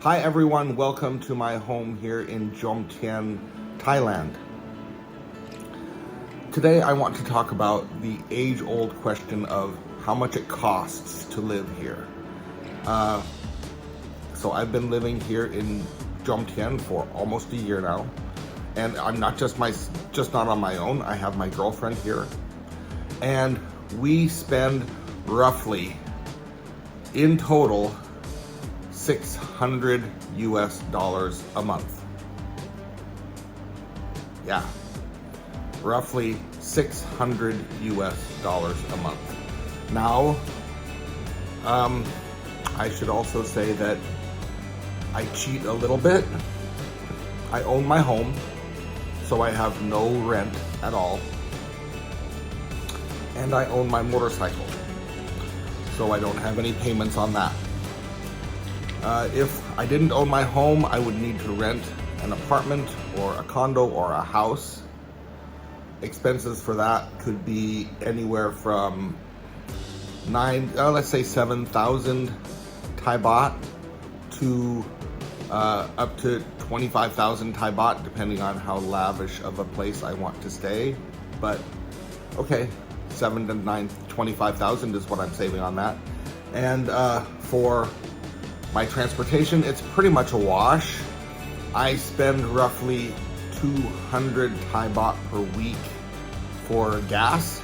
Hi everyone, welcome to my home here in Jomtien, Thailand. Today I want to talk about the age-old question of how much it costs to live here. So I've been living here in Jomtien for almost a year now, and I'm not not on my own. I have my girlfriend here, and we spend roughly in total $600 a month. Yeah, roughly $600 a month. Now, I should also say that I cheat a little bit. I own my home, so I have no rent at all. And I own my motorcycle, so I don't have any payments on that. If I didn't own my home, I would need to rent an apartment or a condo or a house. Expenses for that could be anywhere from let's say 7,000 Thai baht to up to 25,000 Thai baht, depending on how lavish of a place I want to stay. But okay, 25,000 is what I'm saving on that. And for my transportation, it's pretty much a wash. I spend roughly 200 Thai baht per week for gas.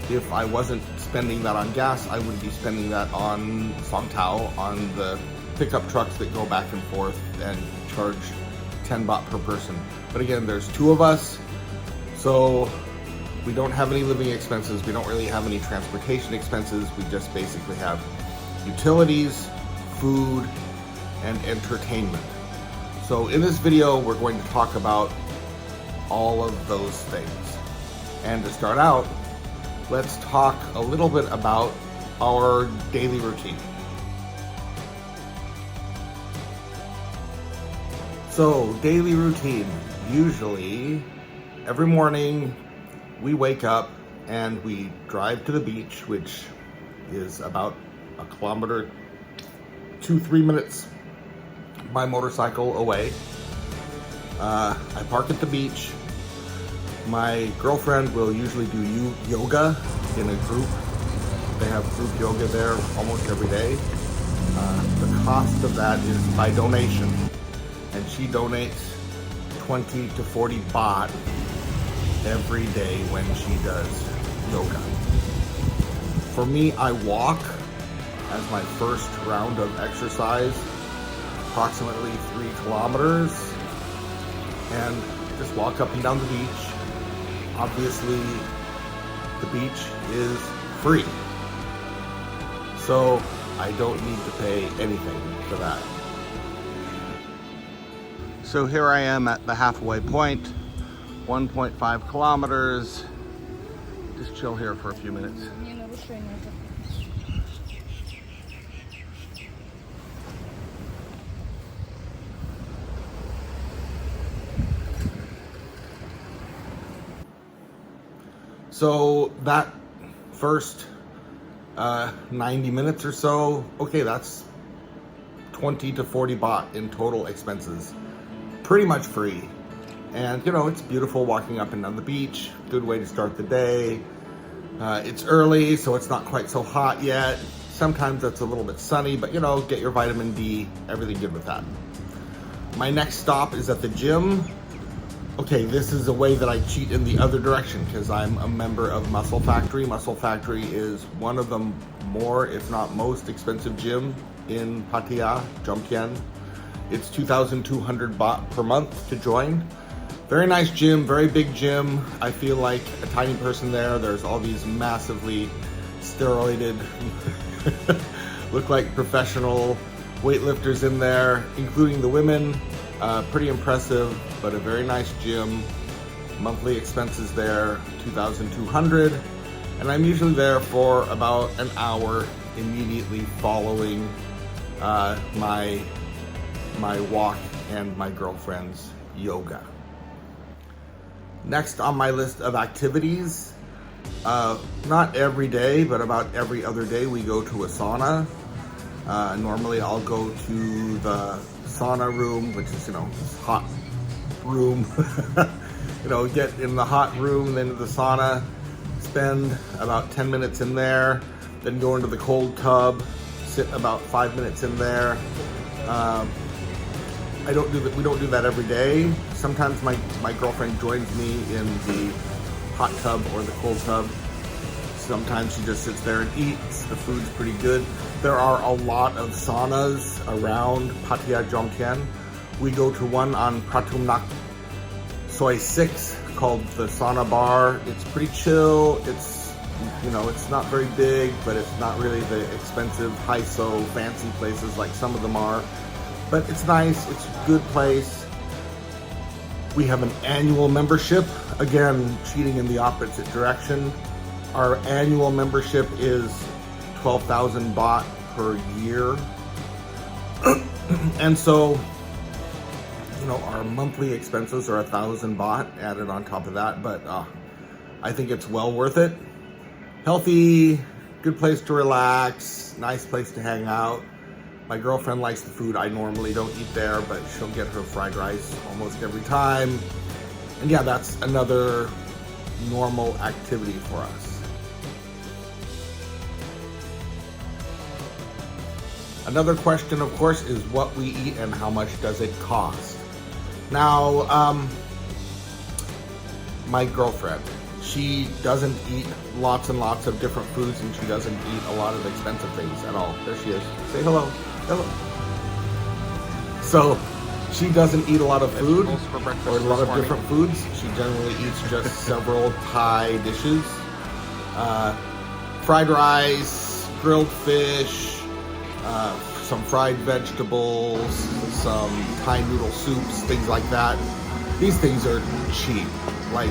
If I wasn't spending that on gas, I would be spending that on Song Tao, on the pickup trucks that go back and forth and charge 10 baht per person. But again, there's two of us, so we don't have any living expenses. We don't really have any transportation expenses. We just basically have utilities, food, and entertainment. So in this video, we're going to talk about all of those things. And to start out, let's talk a little bit about our daily routine. So, daily routine. Usually, every morning, we wake up and we drive to the beach, which is about a kilometer, 2-3 minutes by motorcycle away. I park at the beach. My girlfriend will usually do yoga in a group. They have group yoga there almost every day. The cost of that is by donation, and she donates 20 to 40 baht every day when she does yoga. For me, I walk as my first round of exercise, approximately 3 kilometers, and just walk up and down the beach. Obviously, the beach is free, so I don't need to pay anything for that. So here I am at the halfway point, 1.5 kilometers. Just chill here for a few minutes. So that first 90 minutes or so, okay, that's 20 to 40 baht in total expenses. Pretty much free. And you know, it's beautiful walking up and down the beach. Good way to start the day. It's early, so it's not quite so hot yet. Sometimes it's a little bit sunny, but you know, get your vitamin D, everything good with that. My next stop is at the gym. Okay, this is a way that I cheat in the other direction because I'm a member of Muscle Factory. Muscle Factory is one of the more, if not most expensive gym in Pattaya, Jomtien. It's 2,200 baht per month to join. Very nice gym, very big gym. I feel like a tiny person there. There's all these massively steroided, look like professional weightlifters in there, including the women. Pretty impressive, but a very nice gym. Monthly expenses there, 2,200. And I'm usually there for about an hour immediately following my walk and my girlfriend's yoga. Next on my list of activities, not every day, but about every other day we go to a sauna. Normally I'll go to the sauna room, which is, hot room. Get in the hot room, then to the sauna, spend about 10 minutes in there, then go into the cold tub, sit about 5 minutes in there. We don't do that every day. Sometimes my girlfriend joins me in the hot tub or the cold tub. Sometimes she just sits there and eats. The food's pretty good. There are a lot of saunas around Pattaya Jomtien. We go to one on Pratum Nak Soi 6 called the Sauna Bar. It's pretty chill. It's not very big, but it's not really the expensive, high-so, fancy places like some of them are. But it's nice. It's a good place. We have an annual membership. Again, cheating in the opposite direction. Our annual membership is 12,000 baht per year. And so, our monthly expenses are 1,000 baht added on top of that, but I think it's well worth it. Healthy, good place to relax, nice place to hang out. My girlfriend likes the food. I normally don't eat there, but she'll get her fried rice almost every time. And yeah, that's another normal activity for us. Another question, of course, is what we eat and how much does it cost? Now, my girlfriend, she doesn't eat lots and lots of different foods, and she doesn't eat a lot of expensive things at all. There she is. Say hello. Hello. So, she doesn't eat a lot of food or a lot of different foods. She generally eats just several Thai dishes. Fried rice, grilled fish, some fried vegetables, some Thai noodle soups, things like that. These things are cheap. Like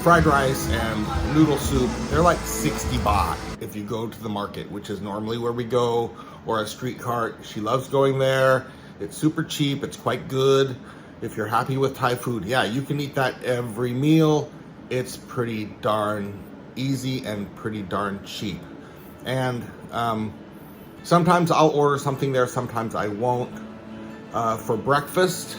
fried rice and noodle soup, they're like 60 baht if you go to the market, which is normally where we go, or a street cart. She loves going there. It's super cheap. It's quite good. If you're happy with Thai food, yeah, you can eat that every meal. It's pretty darn easy and pretty darn cheap. And sometimes I'll order something there, sometimes I won't. For breakfast,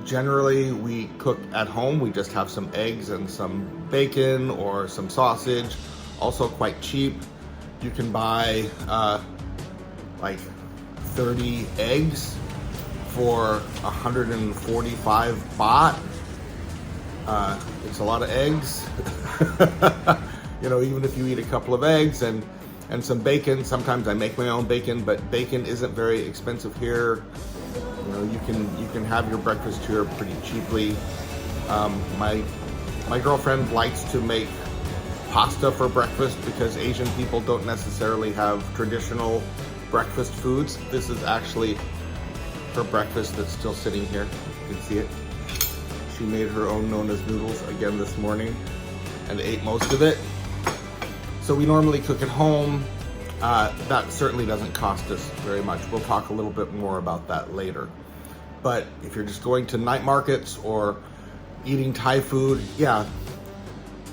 generally we cook at home. We just have some eggs and some bacon or some sausage, also quite cheap. You can buy like 30 eggs for 145 baht. It's a lot of eggs. Even if you eat a couple of eggs and some bacon. Sometimes I make my own bacon, but bacon isn't very expensive here. You can have your breakfast here pretty cheaply. My girlfriend likes to make pasta for breakfast because Asian people don't necessarily have traditional breakfast foods. This is actually her breakfast that's still sitting here. You can see it. She made her own Nona's noodles again this morning and ate most of it. So we normally cook at home. That certainly doesn't cost us very much. We'll talk a little bit more about that later. But if you're just going to night markets or eating Thai food, yeah,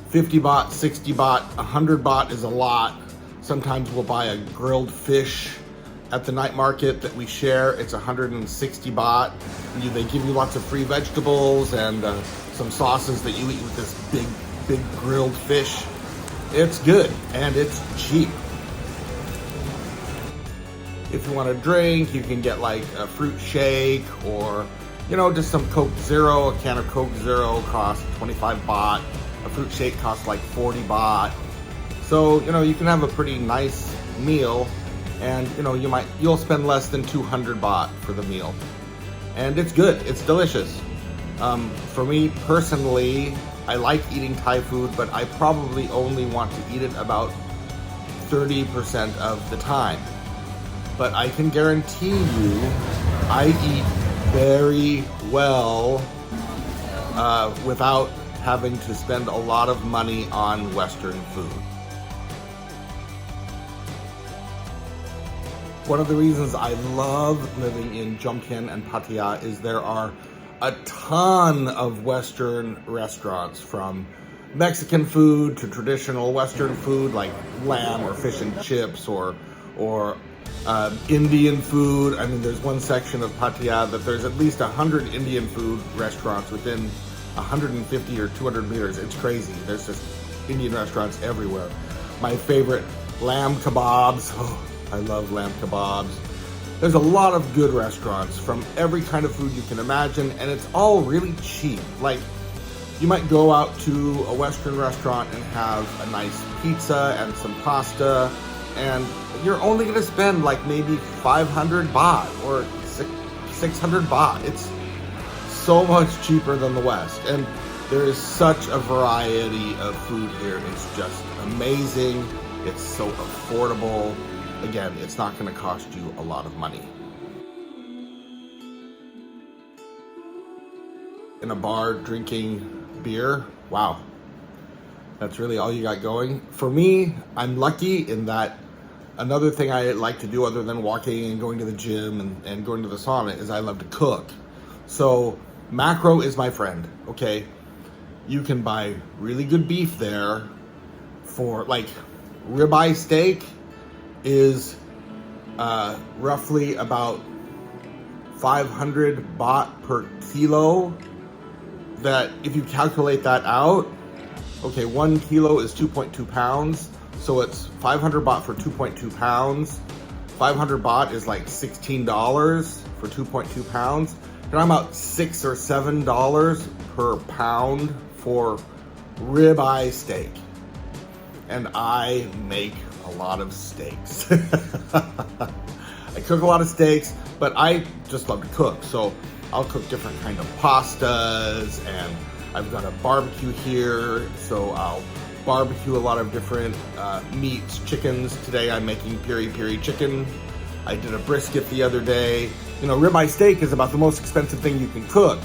50 baht, 60 baht, 100 baht is a lot. Sometimes we'll buy a grilled fish at the night market that we share. It's 160 baht. They give you lots of free vegetables and some sauces that you eat with this big grilled fish. It's good and it's cheap. If you want to drink, you can get like a fruit shake or, just some Coke Zero. A can of Coke Zero costs 25 baht. A fruit shake costs like 40 baht. So, you can have a pretty nice meal and, you'll spend less than 200 baht for the meal. And it's good. It's delicious. For me personally, I like eating Thai food, but I probably only want to eat it about 30% of the time. But I can guarantee you, I eat very well without having to spend a lot of money on Western food. One of the reasons I love living in Jomtien and Pattaya is there are a ton of Western restaurants, from Mexican food to traditional Western food like lamb or fish and chips or Indian food. I mean, there's one section of Pattaya that there's at least 100 Indian food restaurants within 150 or 200 meters. It's crazy. There's just Indian restaurants everywhere. My favorite, lamb kebabs. Oh, I love lamb kebabs. There's a lot of good restaurants from every kind of food you can imagine, and it's all really cheap. Like, you might go out to a Western restaurant and have a nice pizza and some pasta, and you're only gonna spend like maybe 500 baht or 600 baht. It's so much cheaper than the West, and there is such a variety of food here. It's just amazing. It's so affordable. Again, it's not gonna cost you a lot of money. In a bar drinking beer, wow. That's really all you got going. For me, I'm lucky in that another thing I like to do other than walking and going to the gym and going to the sauna is I love to cook. So macro is my friend, okay? You can buy really good beef there for like ribeye steak is roughly about 500 baht per kilo. That if you calculate that out, okay, 1 kilo is 2.2 pounds. So it's 500 baht for 2.2 pounds. 500 baht is like $16 for 2.2 pounds. And I'm about $6 or $7 per pound for ribeye steak. And I make a lot of steaks. I cook a lot of steaks, but I just love to cook. So I'll cook different kind of pastas, and I've got a barbecue here, so I'll barbecue a lot of different meats, chickens. Today I'm making piri-piri chicken. I did a brisket the other day. You know, ribeye steak is about the most expensive thing you can cook,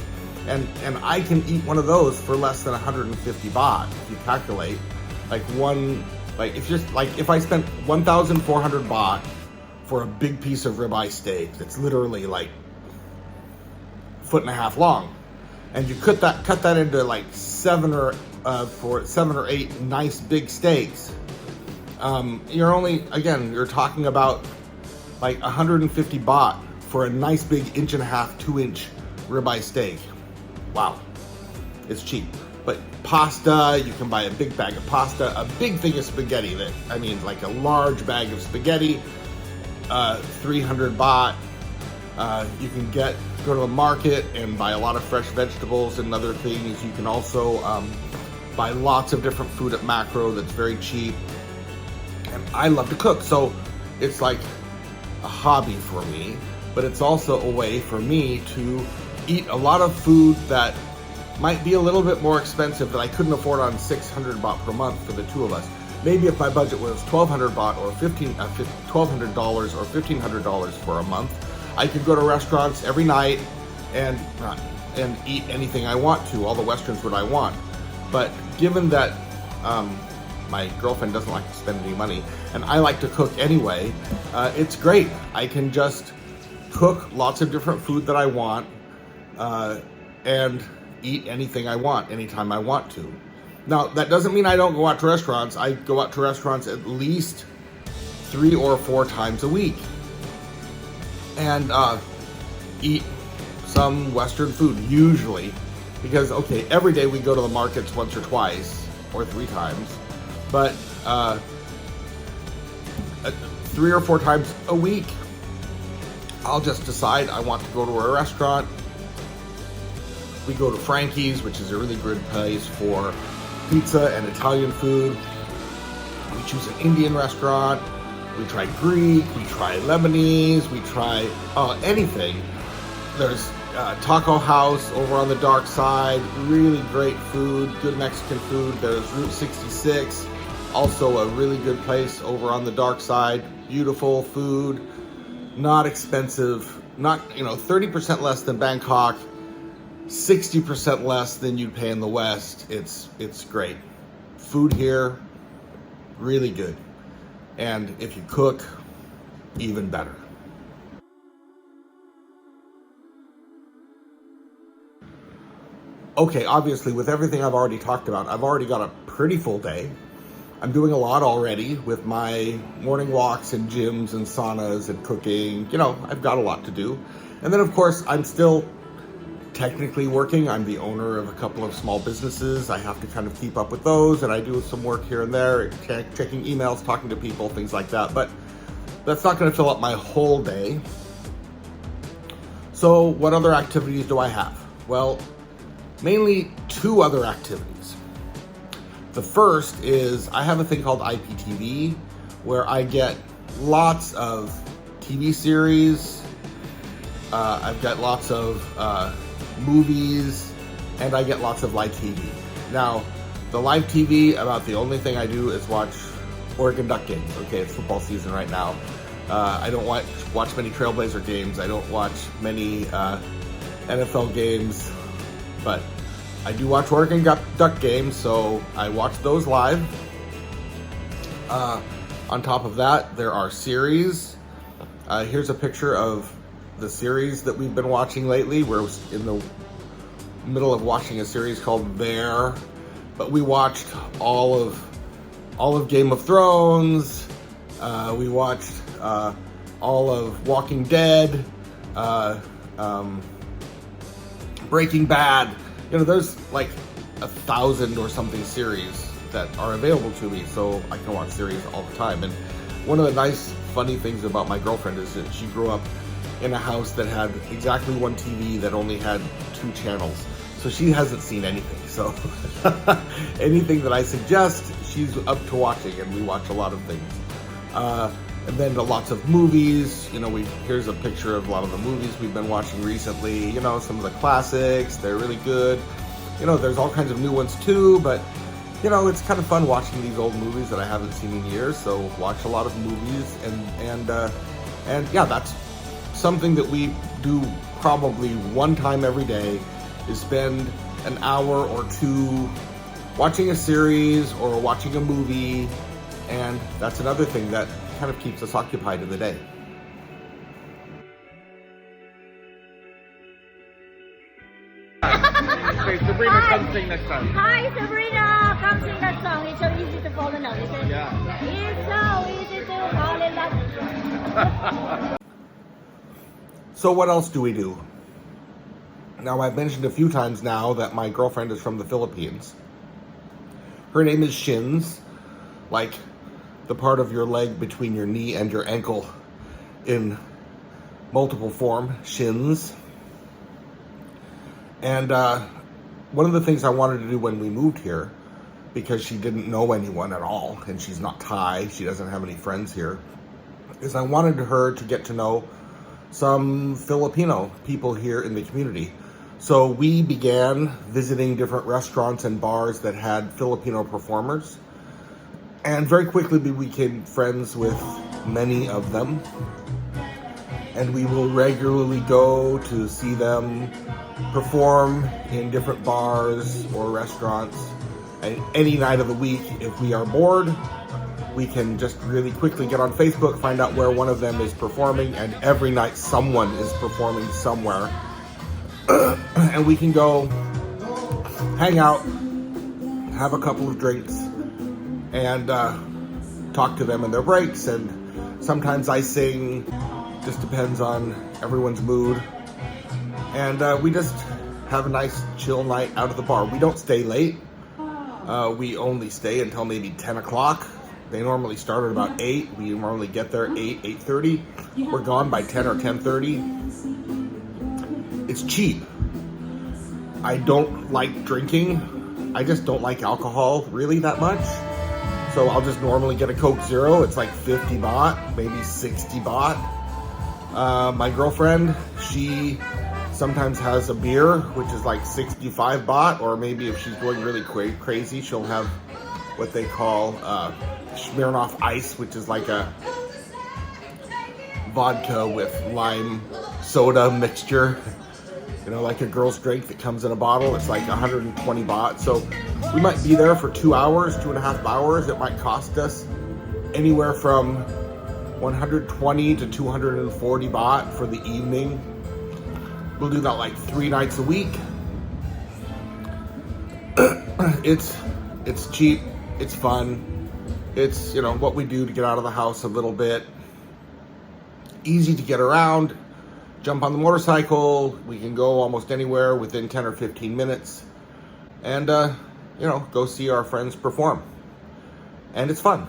and I can eat one of those for less than 150 baht if you calculate. If I spent 1,400 baht for a big piece of ribeye steak that's literally like 1.5 feet long, and you cut that into like 7 or 8 nice big steaks, you're talking about like 150 baht for a nice big 1.5 to 2-inch ribeye steak. Wow, it's cheap. But pasta, you can buy a big bag of pasta, a big thing of spaghetti. Like a large bag of spaghetti, 300 baht. You can go to the market and buy a lot of fresh vegetables and other things. You can also buy lots of different food at Macro that's very cheap. And I love to cook, so it's like a hobby for me, but it's also a way for me to eat a lot of food that might be a little bit more expensive that I couldn't afford on 600 baht per month for the two of us. Maybe if my budget was 1,200 baht or $1,200 or $1,500 for a month, I could go to restaurants every night and eat anything I want to, all the Western food I want. But given that my girlfriend doesn't like to spend any money, and I like to cook anyway, it's great. I can just cook lots of different food that I want and eat anything I want, anytime I want to. Now, that doesn't mean I don't go out to restaurants. I go out to restaurants at least 3 or 4 times a week and eat some Western food, usually, because, okay, every day we go to the markets once or twice or 3 times, but 3 or 4 times a week, I'll just decide I want to go to a restaurant. We go to Frankie's, which is a really good place for pizza and Italian food. We choose an Indian restaurant. We try Greek, we try Lebanese, we try anything. There's Taco House over on the dark side, really great food, good Mexican food. There's Route 66, also a really good place over on the dark side. Beautiful food, not expensive, not 30% less than Bangkok, 60% less than you'd pay in the West. It's great. Food here, really good. And if you cook, even better. Okay, obviously with everything I've already talked about, I've already got a pretty full day. I'm doing a lot already with my morning walks and gyms and saunas and cooking. You know, I've got a lot to do. And then of course, I'm still technically working. I'm the owner of a couple of small businesses. I have to kind of keep up with those, and I do some work here and there, checking emails, talking to people, things like that. But that's not going to fill up my whole day. So what other activities do I have? Well, mainly two other activities. The first is I have a thing called IPTV, where I get lots of TV series. I've got lots of movies, and I get lots of live TV. Now, the live TV, about the only thing I do is watch Oregon Duck games. Okay, it's football season right now. I don't watch many Trailblazer games. I don't watch many NFL games, but I do watch Oregon Duck games, so I watch those live. On top of that, there are series. Here's a picture of the series that we've been watching lately. We're in the middle of watching a series called Bear, but we watched all of Game of Thrones. We watched all of Walking Dead, Breaking Bad. You know, there's like 1,000 or something series that are available to me, so I can watch series all the time. And one of the nice, funny things about my girlfriend is that she grew up in a house that had exactly one TV that only had 2 channels. So she hasn't seen anything. So anything that I suggest, she's up to watching, and we watch a lot of things. And then lots of movies. You know, here's a picture of a lot of the movies we've been watching recently. You know, some of the classics, they're really good. You know, there's all kinds of new ones too, but you know, it's kind of fun watching these old movies that I haven't seen in years. So watch a lot of movies, and yeah, that's something that we do probably one time every day, is spend an hour or two watching a series or watching a movie, and that's another thing that kind of keeps us occupied in the day. Okay, Sabrina, come sing next time. Hi, Sabrina, come sing that song. It's so easy to fall in love, isn't it? Yeah. It's so easy to fall in love. So what else do we do? Now, I've mentioned a few times now that my girlfriend is from the Philippines. Her name is Shins, like the part of your leg between your knee and your ankle in multiple form, Shins. And one of the things I wanted to do when we moved here, because she didn't know anyone at all, and she's not Thai, she doesn't have any friends here, is I wanted her to get to know some Filipino people here in the community. So we began visiting different restaurants and bars that had Filipino performers. And very quickly we became friends with many of them. And we will regularly go to see them perform in different bars or restaurants. And any night of the week, if we are bored, we can just really quickly get on Facebook, find out where one of them is performing, and every night someone is performing somewhere. And we can go hang out, have a couple of drinks, and talk to them in their breaks. And sometimes I sing, just depends on everyone's mood. And we just have a nice chill night out of the bar. We don't stay late. We only stay until maybe 10 o'clock. They normally start at about 8. We normally get there 8, 8:30. We're gone by 10 or 10:30. It's cheap. I don't like drinking. I just don't like alcohol really that much. So I'll just normally get a Coke Zero. It's like 50 baht, maybe 60 baht. My girlfriend, she sometimes has a beer, which is like 65 baht, or maybe if she's going really crazy, she'll have what they call Smirnoff Ice, which is like a vodka with lime soda mixture. You know, like a girl's drink that comes in a bottle. It's like 120 baht. So we might be there for 2 hours, 2.5 hours. It might cost us anywhere from 120 to 240 baht for the evening. We'll do that like 3 nights a week. It's cheap, it's fun, It's, you know, what we do to get out of the house a little bit. Easy to get around. Jump on the motorcycle. We can go almost anywhere within 10 or 15 minutes. And, you know, go see our friends perform. And it's fun.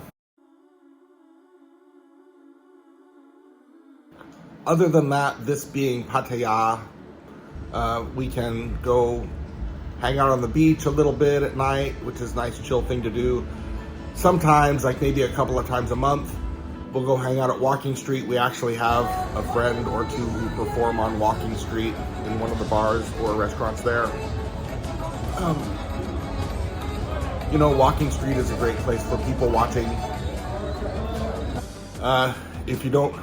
Other than that, this being Pattaya, we can go hang out on the beach a little bit at night, which is a nice chill thing to do. Sometimes, like maybe a couple of times a month, we'll go hang out at Walking Street. We actually have a friend or two who perform on Walking Street in one of the bars or restaurants there. You know, Walking Street is a great place for people watching. If you don't,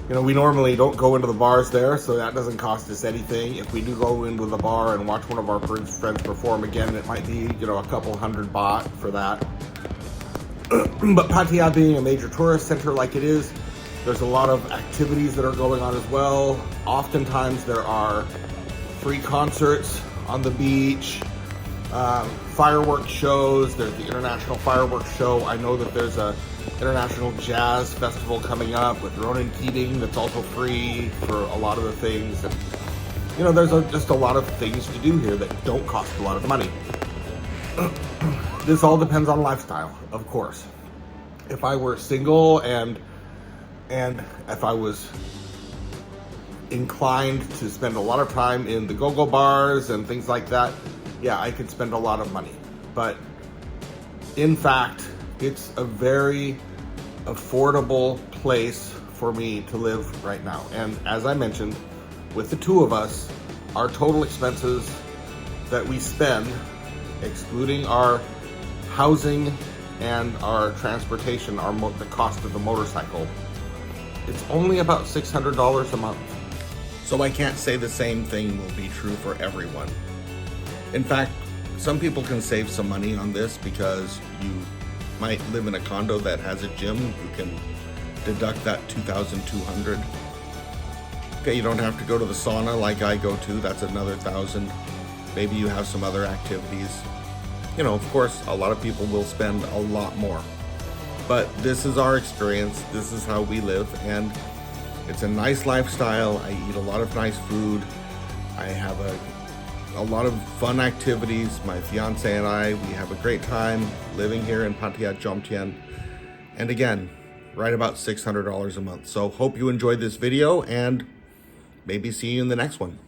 you know, we normally don't go into the bars there, so that doesn't cost us anything. If we do go into the bar and watch one of our friends perform again, it might be, you know, a couple $100 baht for that. But Pattaya being a major tourist center like it is, there's a lot of activities that are going on as well. Oftentimes there are free concerts on the beach, fireworks shows. There's the International Fireworks Show. I know that there's a International Jazz Festival coming up with Ronan Keating that's also free for a lot of the things. And, you know, there's just a lot of things to do here that don't cost a lot of money. This all depends on lifestyle, of course. If I were single and if I was inclined to spend a lot of time in the go-go bars and things like that, yeah, I could spend a lot of money. But in fact, it's a very affordable place for me to live right now. And as I mentioned, with the two of us, our total expenses that we spend, excluding our housing and our transportation, the cost of the motorcycle, it's only about $600 a month. So I can't say the same thing will be true for everyone. In fact, some people can save some money on this because you might live in a condo that has a gym. You can deduct that $2,200. Okay, you don't have to go to the sauna like I go to. That's another $1,000. Maybe you have some other activities. You know, of course, a lot of people will spend a lot more. But this is our experience. This is how we live. And it's a nice lifestyle. I eat a lot of nice food. I have a lot of fun activities. My fiance and I, we have a great time living here in Pattaya, Jomtien. And again, right about $600 a month. So hope you enjoyed this video and maybe see you in the next one.